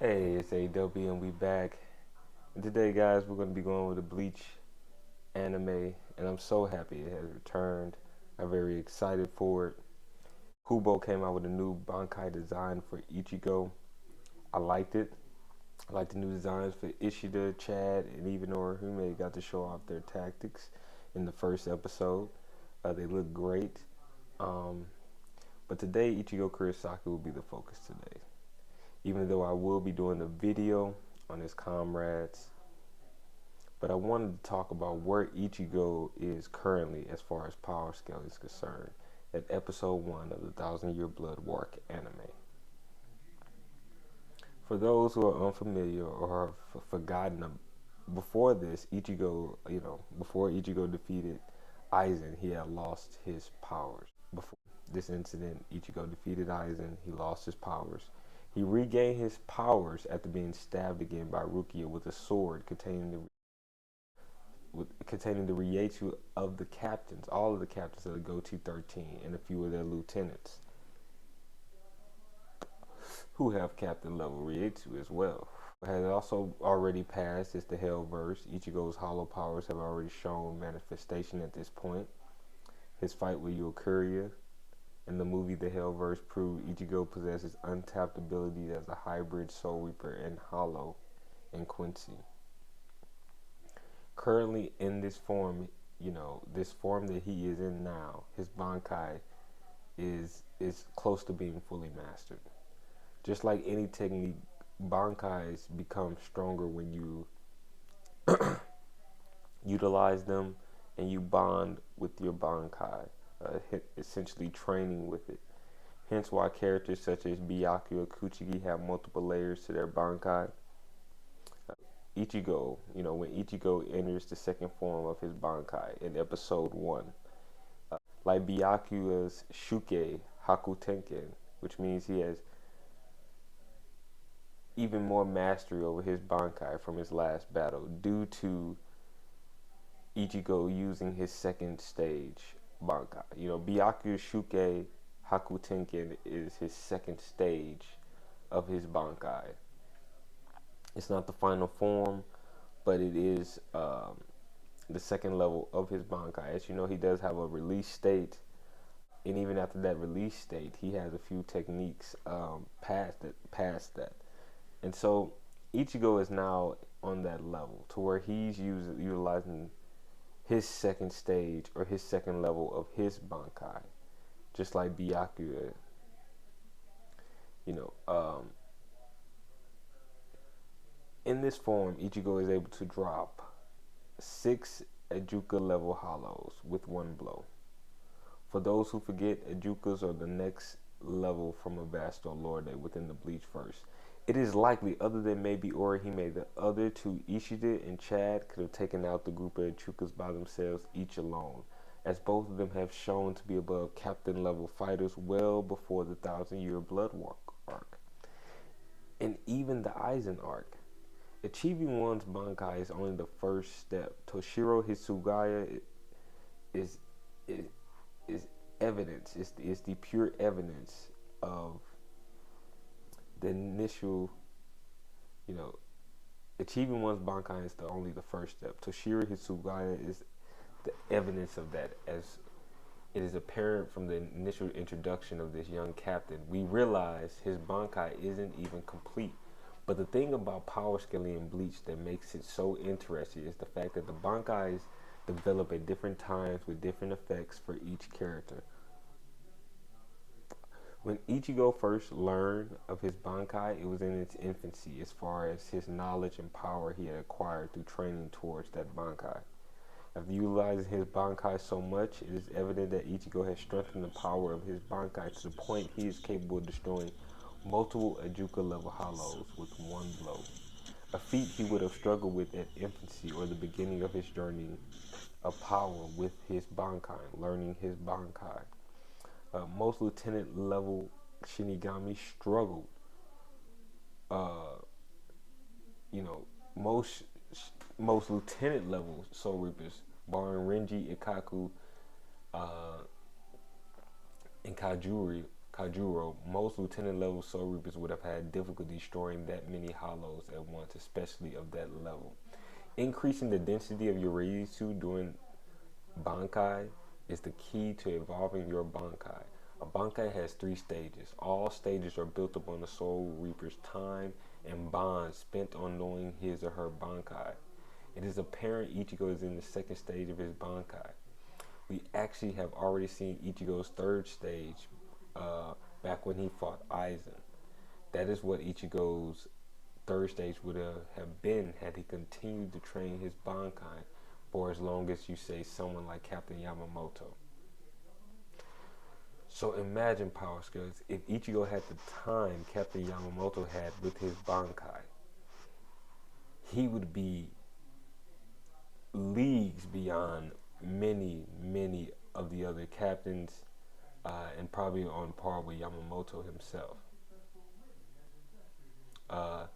Hey, it's AW and we back. And today, guys, we're going to be going with the Bleach anime, and I'm so happy it has returned. I'm very excited for it. Kubo came out with a new Bankai design for Ichigo. I liked it. I like the new designs for Ishida, Chad, and even Orihume got to show off their tactics in the first episode. They look great. Um, but today, Ichigo Kurosaki will be the focus today. Even though I will be doing a video on his comrades, but I wanted to talk about where Ichigo is currently as far as power scale is concerned at episode 1 of the Thousand Year Blood Work anime. For those who are unfamiliar or have forgotten, before this, before Ichigo defeated Aizen, he had lost his powers. Before this incident, Ichigo defeated Aizen, he lost his powers. He regained his powers after being stabbed again by Rukia with a sword containing the Riechu of the captains, all of the captains of the Gochi 13, and a few of their lieutenants, who have captain level Riechu as well. What has also already passed is the Hellverse. Ichigo's hollow powers have already shown manifestation at this point. His fight with Yokuria in the movie The Hellverse proved Ichigo possesses untapped abilities as a hybrid Soul Reaper and Hollow in Quincy. Currently in this form, this form that he is in now, his Bankai is close to being fully mastered. Just like any technique, Bankais become stronger when you utilize them and you bond with your Bankai, essentially training with it. Hence why characters such as Byakuya or Kuchigi have multiple layers to their Bankai. Ichigo, when Ichigo enters the second form of his Bankai in episode 1, like Byakuya's Shuke Hakutenken, which means he has even more mastery over his Bankai from his last battle due to Ichigo using his second stage Bankai. Byakuya's Shuke Hakutenken is his second stage of his Bankai. It's not the final form, but it is the second level of his Bankai. As you know, he does have a release state, and even after that release state, he has a few techniques past that. And so Ichigo is now on that level to where he's utilizing his second stage or his second level of his Bankai, just like Byakuya. In this form, Ichigo is able to drop 6 Ejuka level hollows with one blow. For those who forget, Ejukas are the next level from a Vasto Lorde within the Bleach verse. It is likely, other than maybe Orihime, the other two, Ishida and Chad, could have taken out the group of Ejukas by themselves, each alone, as both of them have shown to be above captain level fighters well before the Thousand Year Blood arc. And even the Aizen arc. Achieving one's Bankai is only the first step. Toshiro Hisugaya is evidence. Is the pure evidence of the initial, achieving one's Bankai is only the first step. Toshiro Hisugaya is the evidence of that, as it is apparent from the initial introduction of this young captain. We realize his Bankai isn't even complete. But the thing about power scaling in Bleach that makes it so interesting is the fact that the Bankais develop at different times with different effects for each character. When Ichigo first learned of his Bankai, it was in its infancy as far as his knowledge and power he had acquired through training towards that Bankai. After utilizing his Bankai so much, it is evident that Ichigo has strengthened the power of his Bankai to the point he is capable of destroying multiple Ejuka level hollows with one blow, a feat he would have struggled with at infancy or the beginning of his journey of power with his Bankai, learning his Bankai. Most lieutenant level Shinigami struggled. Uh, you know, most most lieutenant level Soul Reapers, barring Renji, Ikaku, and Kajuro, most lieutenant level Soul Reapers would have had difficulty destroying that many hollows at once, especially of that level. Increasing the density of your Reisu during Bankai is the key to evolving your Bankai. A Bankai has 3 stages. All stages are built upon the Soul Reaper's time and bond spent on knowing his or her Bankai. It is apparent Ichigo is in the second stage of his Bankai. We actually have already seen Ichigo's third stage back when he fought Aizen. That is what Ichigo's third stage would have been had he continued to train his Bankai for as long as you say someone like Captain Yamamoto. So imagine power skills if Ichigo had the time Captain Yamamoto had with his Bankai, he would be leagues beyond many of the other captains, and probably on par with Yamamoto himself. Uh,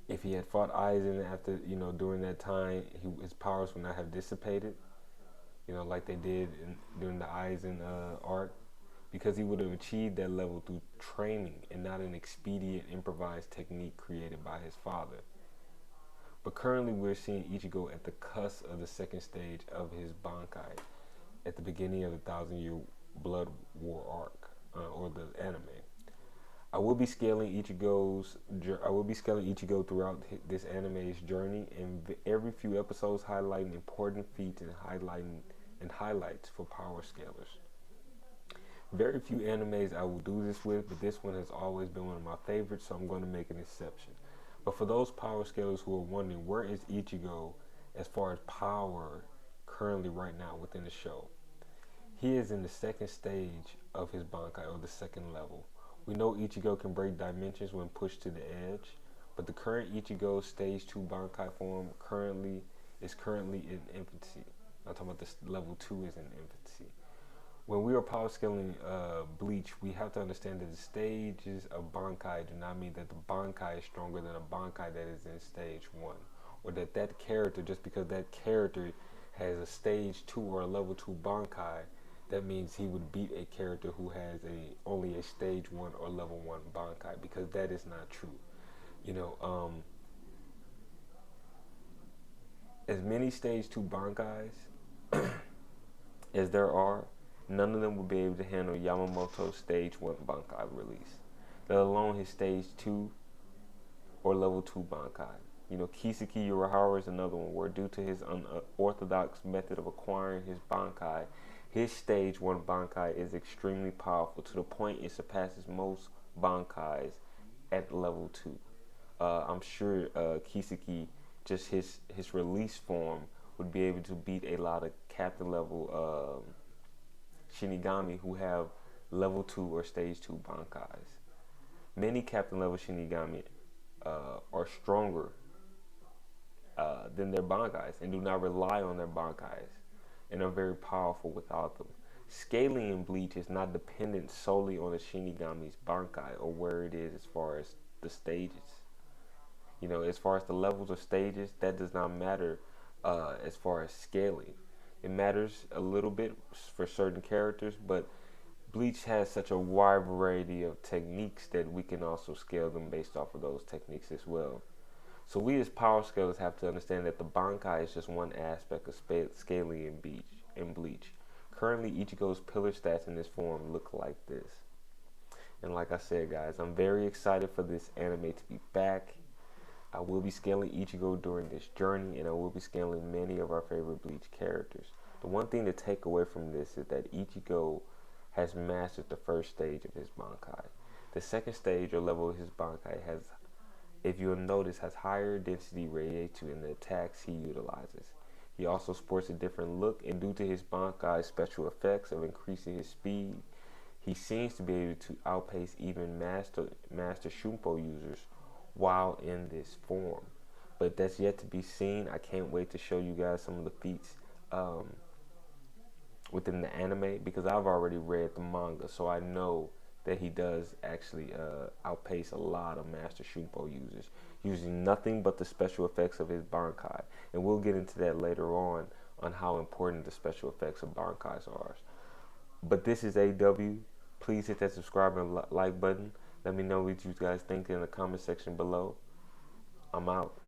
if he had fought Aizen after, during that time, his powers would not have dissipated, like they did during the Aizen arc, because he would have achieved that level through training and not an expedient improvised technique created by his father. But currently we're seeing Ichigo at the cusp of the second stage of his Bankai at the beginning of the Thousand Year Blood War arc, or the anime. I will be scaling Ichigo throughout this anime's journey, and every few episodes highlighting important feats and highlights for power scalers. Very few animes I will do this with, but this one has always been one of my favorites, so I'm going to make an exception. But for those power scalers who are wondering, where is Ichigo as far as power currently right now within the show? He is in the second stage of his Bankai, or the second level. We know Ichigo can break dimensions when pushed to the edge, but the current Ichigo stage 2 Bankai form is currently in infancy. I'm talking about this level 2 is in infancy. When we are power scaling Bleach, we have to understand that the stages of Bankai do not mean that the Bankai is stronger than a Bankai that is in stage 1. Or that character, just because that character has a stage 2 or a level 2 Bankai, that means he would beat a character who has only a stage 1 or level 1 Bankai, because that is not true. As many stage 2 Bankais as there are, none of them will be able to handle Yamamoto's stage 1 Bankai release, let alone his stage 2 or level 2 Bankai. Kiseki Urahara is another one where, due to his unorthodox method of acquiring his Bankai, his stage 1 Bankai is extremely powerful to the point it surpasses most Bankais at level 2. I'm sure Kiseki, just his release form, would be able to beat a lot of captain level Shinigami who have level 2 or stage 2 Bankais. Many captain level Shinigami are stronger than their Bankais and do not rely on their Bankais, and are very powerful without them. Scaling in Bleach is not dependent solely on the Shinigami's Bankai or where it is as far as the stages. As far as the levels of stages, that does not matter as far as scaling. It matters a little bit for certain characters, but Bleach has such a wide variety of techniques that we can also scale them based off of those techniques as well. So we as power scalers have to understand that the Bankai is just one aspect of scaling in Bleach. Currently, Ichigo's pillar stats in this form look like this. And like I said, guys, I'm very excited for this anime to be back. I will be scaling Ichigo during this journey, and I will be scaling many of our favorite Bleach characters. The one thing to take away from this is that Ichigo has mastered the first stage of his Bankai. The second stage or level of his Bankai has, if you'll notice, has higher density radiation in the attacks he utilizes. He also sports a different look, and due to his Bankai's special effects of increasing his speed, he seems to be able to outpace even Master Shumpo users while in this form. But that's yet to be seen. I can't wait to show you guys some of the feats within the anime, because I've already read the manga, so I know that he does actually outpace a lot of Master Shumpo users, using nothing but the special effects of his Bankai. And we'll get into that later on how important the special effects of Bankais are. But this is AW. Please hit that subscribe and like button. Let me know what you guys think in the comment section below. I'm out.